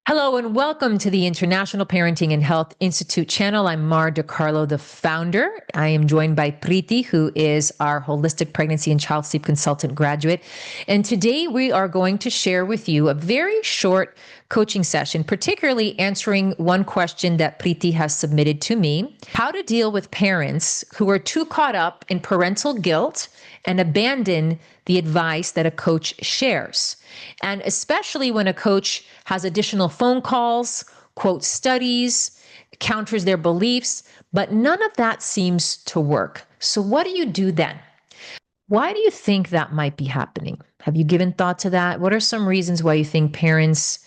Hello and welcome to the International Parenting and Health Institute channel. I'm Carlo, the founder. I am joined by Prithi, who is our holistic pregnancy and child sleep consultant graduate. And today we are going to share with you a very short coaching session, particularly answering one question that Prithi has submitted to me: how to deal with parents who are too caught up in parental guilt and abandon the advice that a coach shares. And especially when a coach has additional phone calls, quotes studies, counters their beliefs, but none of that seems to work. So what do you do then? Why do you think that might be happening? Have you given thought to that? What are some reasons why you think parents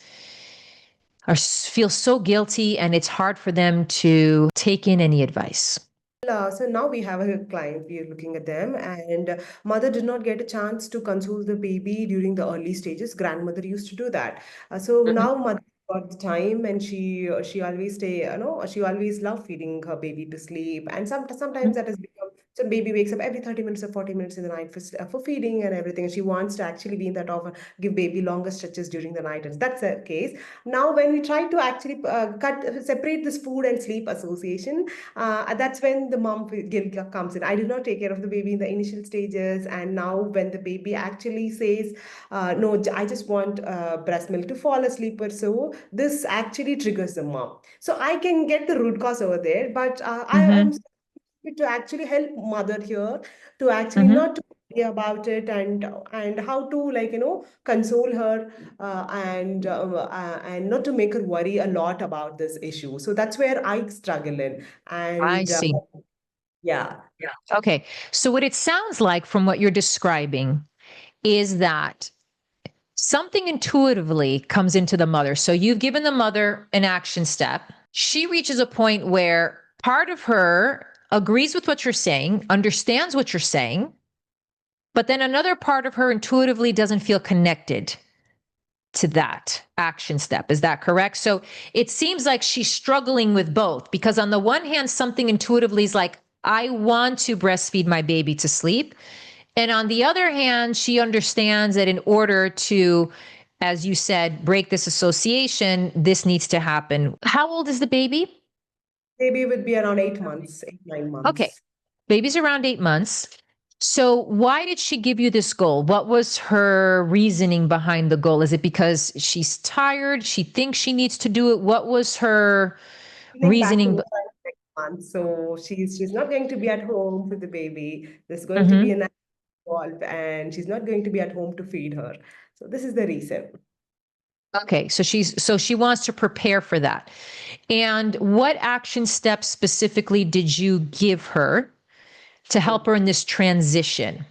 feel so guilty and it's hard for them to take in any advice? So now we have a client, we are looking at them, and mother did not get a chance to console the baby during the early stages. Grandmother used to do that. So Mm-hmm. now mother got the time, and she always she always loved feeding her baby to sleep. And sometimes that has become, so baby wakes up every 30 minutes or 40 minutes in the night for feeding and everything. She wants to actually be in that offer, give baby longer stretches during the night. And that's the case. Now, when we try to actually separate this food and sleep association, that's when the mom guilt comes in. I did not take care of the baby in the initial stages, and now when the baby actually says, "No, I just want breast milk to fall asleep," or so, this actually triggers the mom. So I can get the root cause over there, but I'm Mm-hmm. to actually help mother here to actually Mm-hmm. not to worry about it, and how to, console her, and not to make her worry a lot about this issue. So that's where I struggle in. I And see. yeah. Yeah. Okay. So what it sounds like from what you're describing is that something intuitively comes into the mother. So you've given the mother an action step. She reaches a point where part of her agrees with what you're saying, understands what you're saying, but then another part of her intuitively doesn't feel connected to that action step. Is that correct? So it seems like she's struggling with both, because on the one hand, something intuitively is like, I want to breastfeed my baby to sleep. And on the other hand, she understands that in order to, as you said, break this association, this needs to happen. How old is the baby? Baby would be around 8 months, nine Okay. months. Baby's around 8 months. So why did she give you this goal? What was her reasoning behind the goal? Is it because she's tired? She thinks she needs to do it? What was her Getting back to reasoning? work next month, so she's not going to be at home with the baby. There's going to be Mhm. an involved, and she's not going to be at home to feed her. So this is the reason. Okay, so she wants to prepare for that. And what action steps specifically did you give her to help her in this transition?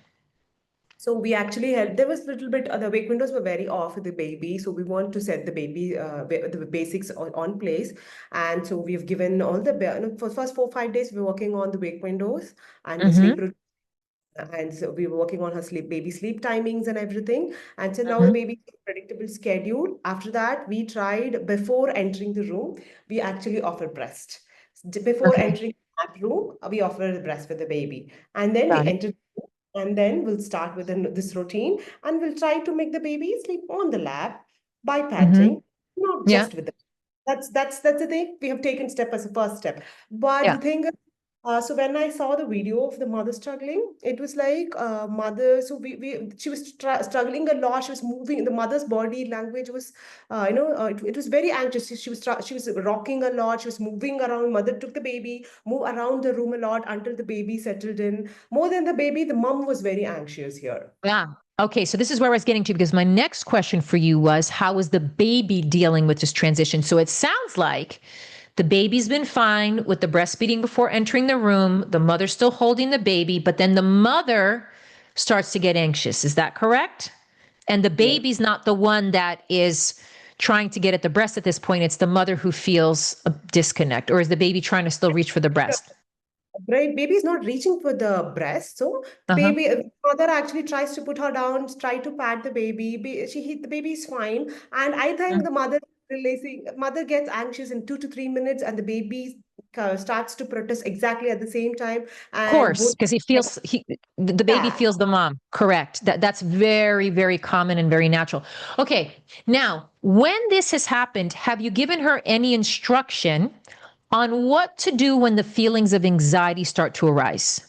So we actually had, there was a little bit, the wake windows were very off with the baby. So we want to set the baby, the basics on place. And so we've given all the, for first 4 5 days, we're working on the wake windows and the sleep Mhm. routine. And so we were working on her baby sleep timings and everything. And so now the Mhm. baby predictable schedule. After that, we tried, before entering the room, we actually offer breast. Before Okay. entering that room, we offer the breast for the baby. And then we Got it. enter, and then we'll start with this routine, and we'll try to make the baby sleep on the lap by Mhm. patting, not Yeah. just with the. That's the thing. We have taken step as a first step. But the Yeah. thing is, so when I saw the video of the mother struggling, it was like, mother. So we she was struggling a lot. She was moving. The mother's body language was, it was very anxious. She was rocking a lot. She was moving around. Mother took the baby, move around the room a lot until the baby settled in. More than the baby, the mom was very anxious here. Yeah. Okay, so this is where I was getting to, because my next question for you was, how is the baby dealing with this transition? So it sounds like the baby's been fine with the breastfeeding before entering the room, the mother's still holding the baby, but then the mother starts to get anxious. Is that correct? And the Yeah. baby's not the one that is trying to get at the breast at this point. It's the mother who feels a disconnect, or is the baby trying to still reach for the breast? Right, baby is not reaching for the breast, so the Uh-huh. baby, mother actually tries to put her down, try to pat the baby. The baby is fine, and I think the mother releasing, mother gets anxious in 2 to 3 minutes, and the baby starts to protest exactly at the same time, and Course, both, because the baby yeah. feels the mom. Correct. That's very, very common and very natural. Okay. Now, when this has happened, have you given her any instruction on what to do when the feelings of anxiety start to arise?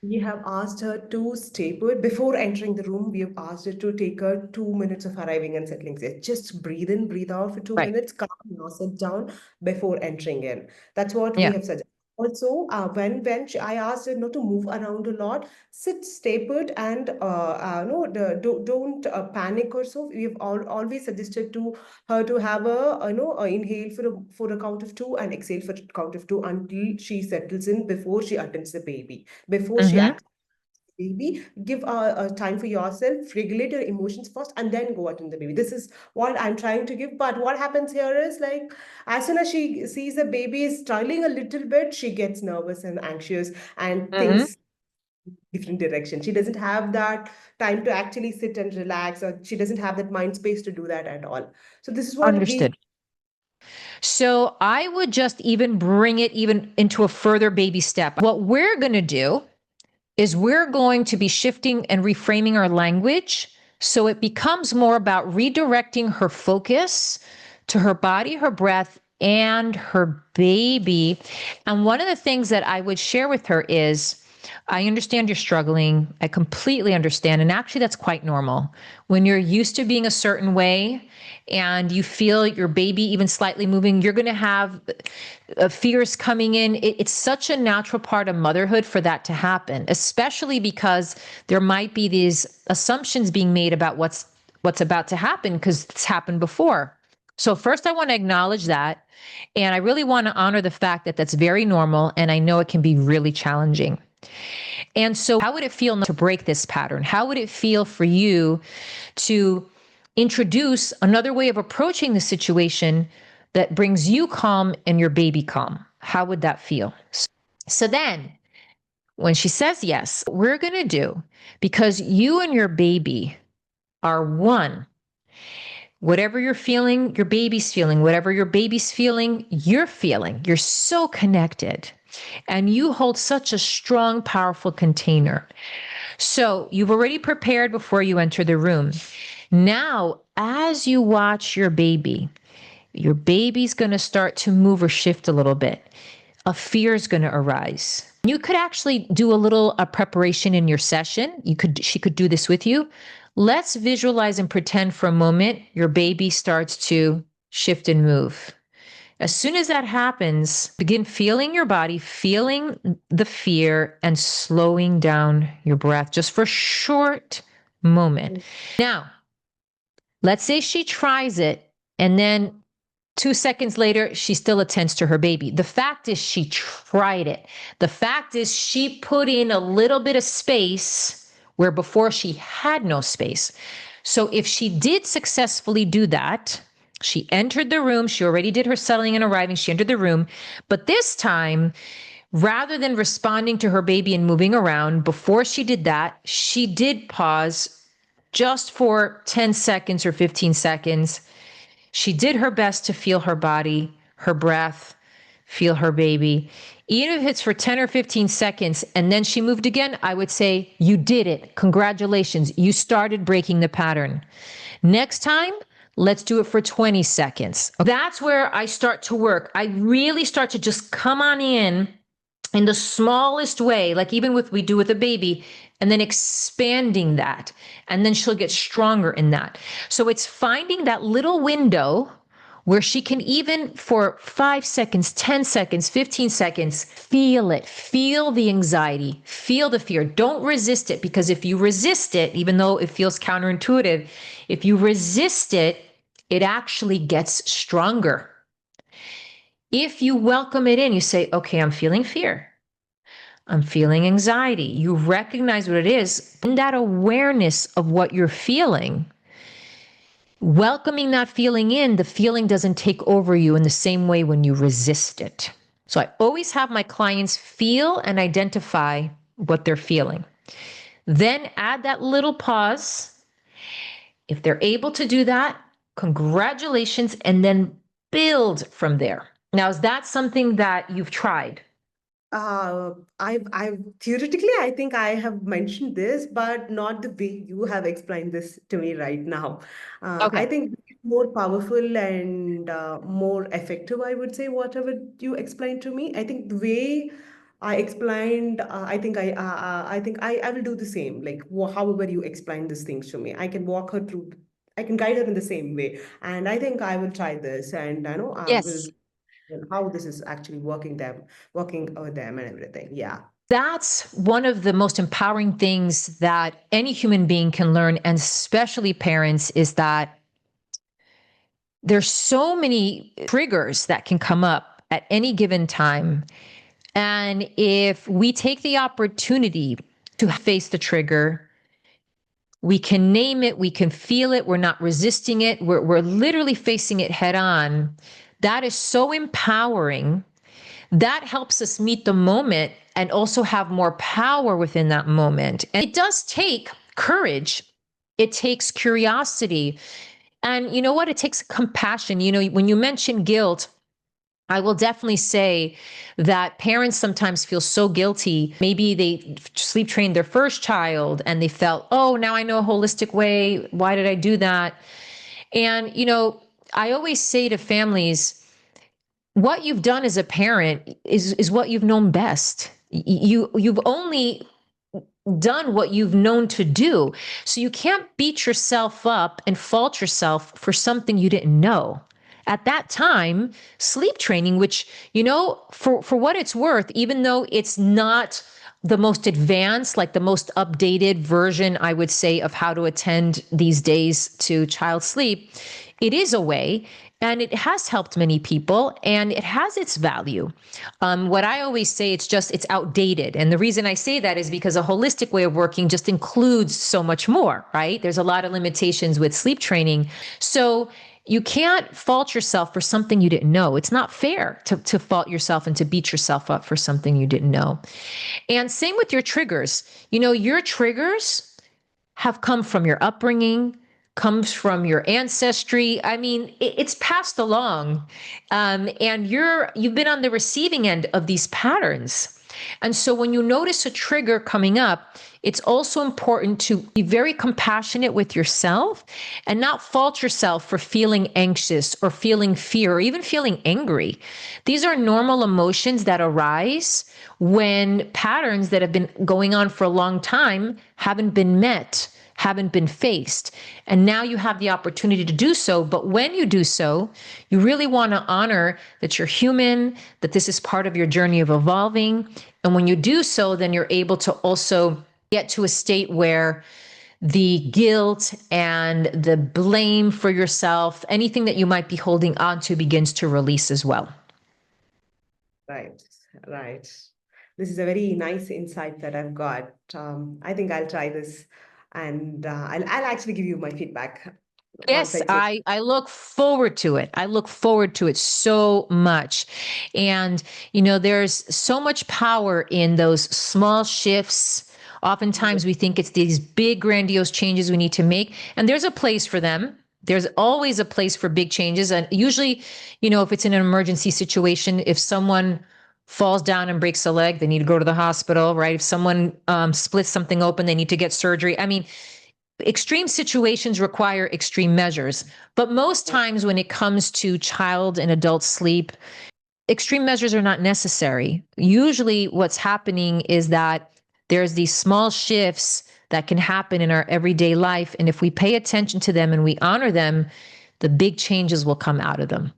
We have asked her to stay put. Before entering the room, we have asked her to take her 2 minutes of arriving and settling there. Just breathe in, breathe out for two Right. minutes, calm yourself down before entering in. That's what we Yeah. have suggested. Also, I asked her not to move around a lot, sit, stay put, and no, don't panic or so. We have always suggested to her to have a inhale for a count of two and exhale for a count of two until she settles in before she attends the baby, before she Mm-hmm. acts baby. Give a time for yourself, regulate your emotions first, and then go attend the baby. This is what I'm trying to give. But what happens here is, like, as soon as she sees the baby is struggling a little bit, she gets nervous and anxious and Mm-hmm. thinks different direction. She doesn't have that time to actually sit and relax, or she doesn't have that mind space to do that at all. So this is what we. Understood. So I would just even bring it even into a further baby step. What we're going to do is we're going to be shifting and reframing our language so it becomes more about redirecting her focus to her body, her breath, and her baby. And one of the things that I would share with her is, I understand you're struggling. I completely understand. And actually, that's quite normal. When you're used to being a certain way and you feel your baby even slightly moving, you're going to have fears coming in. It's such a natural part of motherhood for that to happen, especially because there might be these assumptions being made about what's about to happen because it's happened before. So first, I want to acknowledge that. And I really want to honor the fact that that's very normal. And I know it can be really challenging. And so, how would it feel to break this pattern? How would it feel for you to introduce another way of approaching the situation that brings you calm and your baby calm? How would that feel? So then, when she says yes, what we're going to do, because you and your baby are one. Whatever you're feeling, your baby's feeling. Whatever your baby's feeling, you're feeling. You're so connected. And you hold such a strong, powerful container. So you've already prepared before you enter the room. Now, as you watch your baby's going to start to move or shift a little bit. A fear is going to arise. You could actually do a little preparation in your session. She could do this with you. Let's visualize and pretend for a moment your baby starts to shift and move. As soon as that happens, begin feeling your body, feeling the fear, and slowing down your breath just for a short moment. Now, let's say she tries it and then 2 seconds later, she still attends to her baby. The fact is, she tried it. The fact is, she put in a little bit of space where before she had no space. So if she did successfully do that, she entered the room. She already did her settling and arriving. She entered the room. But this time, rather than responding to her baby and moving around, before she did that, she did pause just for 10 seconds or 15 seconds. She did her best to feel her body, her breath, feel her baby. Even if it's for 10 or 15 seconds and then she moved again, I would say, you did it. Congratulations. You started breaking the pattern. Next time, let's do it for 20 seconds. That's where I start to work. I really start to just come on in the smallest way, like even we do with a baby, and then expanding that. And then she'll get stronger in that. So it's finding that little window where she can, even for 5 seconds, 10 seconds, 15 seconds, feel it, feel the anxiety, feel the fear. Don't resist it, because if you resist it, even though it feels counterintuitive, if you resist it, it actually gets stronger. If you welcome it in, you say, okay, I'm feeling fear. I'm feeling anxiety. You recognize what it is. And that awareness of what you're feeling, welcoming that feeling in, the feeling doesn't take over you in the same way when you resist it. So I always have my clients feel and identify what they're feeling. Then add that little pause. If they're able to do that, congratulations, and then build from there. Now, is that something that you've tried? I've theoretically, I think I have mentioned this, but not the way you have explained this to me right now. I Okay. think it's more powerful and more effective, I would say, whatever you explained to me. I think the way I explained, I think I will do the same. Like however you explain these things to me, I can walk her through. I can guide her in the same way, and I think I will try this, and I know I will Yes. how this is actually working with them and everything. Yeah. That's one of the most empowering things that any human being can learn, and especially parents, is that there's so many triggers that can come up at any given time. And if we take the opportunity to face the trigger, we can name it, we can feel it, we're not resisting it, we're literally facing it head on. That is so empowering. That helps us meet the moment and also have more power within that moment. And it does take courage. It takes curiosity. And you know what? It takes compassion. You know, when you mention guilt, I will definitely say that parents sometimes feel so guilty. Maybe they sleep trained their first child and they felt, oh, now I know a holistic way. Why did I do that? And, you know, I always say to families, what you've done as a parent is what you've known best. You've only done what you've known to do. So you can't beat yourself up and fault yourself for something you didn't know. At that time, sleep training, which, you know, for what it's worth, even though it's not the most advanced, like the most updated version, I would say, of how to attend these days to child sleep, it is a way, and it has helped many people, and it has its value. What I always say, it's outdated. And the reason I say that is because a holistic way of working just includes so much more, right? There's a lot of limitations with sleep training. So you can't fault yourself for something you didn't know. It's not fair to fault yourself and to beat yourself up for something you didn't know. And same with your triggers. You know, your triggers have come from your upbringing, comes from your ancestry. I mean, it's passed along, and you've been on the receiving end of these patterns. And so when you notice a trigger coming up, it's also important to be very compassionate with yourself and not fault yourself for feeling anxious or feeling fear or even feeling angry. These are normal emotions that arise when patterns that have been going on for a long time haven't been met, haven't been faced. And now you have the opportunity to do so. But when you do so, you really want to honor that you're human, that this is part of your journey of evolving. And when you do so, then you're able to also get to a state where the guilt and the blame for yourself, anything that you might be holding on to, begins to release as well. Right, right. This is a very nice insight that I've got. I think I'll try this, and I'll actually give you my feedback once Yes, I do. I look forward to it. I look forward to it so much. And, you know, there's so much power in those small shifts. Yeah, Oftentimes we think it's these big, grandiose changes we need to make, and there's a place for them. There's always a place for big changes. And usually, you know, if it's in an emergency situation, if someone falls down and breaks a leg, they need to go to the hospital, right? If someone splits something open, they need to get surgery. I mean, extreme situations require extreme measures. But most times when it comes to child and adult sleep, extreme measures are not necessary. Usually what's happening is that there's these small shifts that can happen in our everyday life. And if we pay attention to them and we honor them, the big changes will come out of them.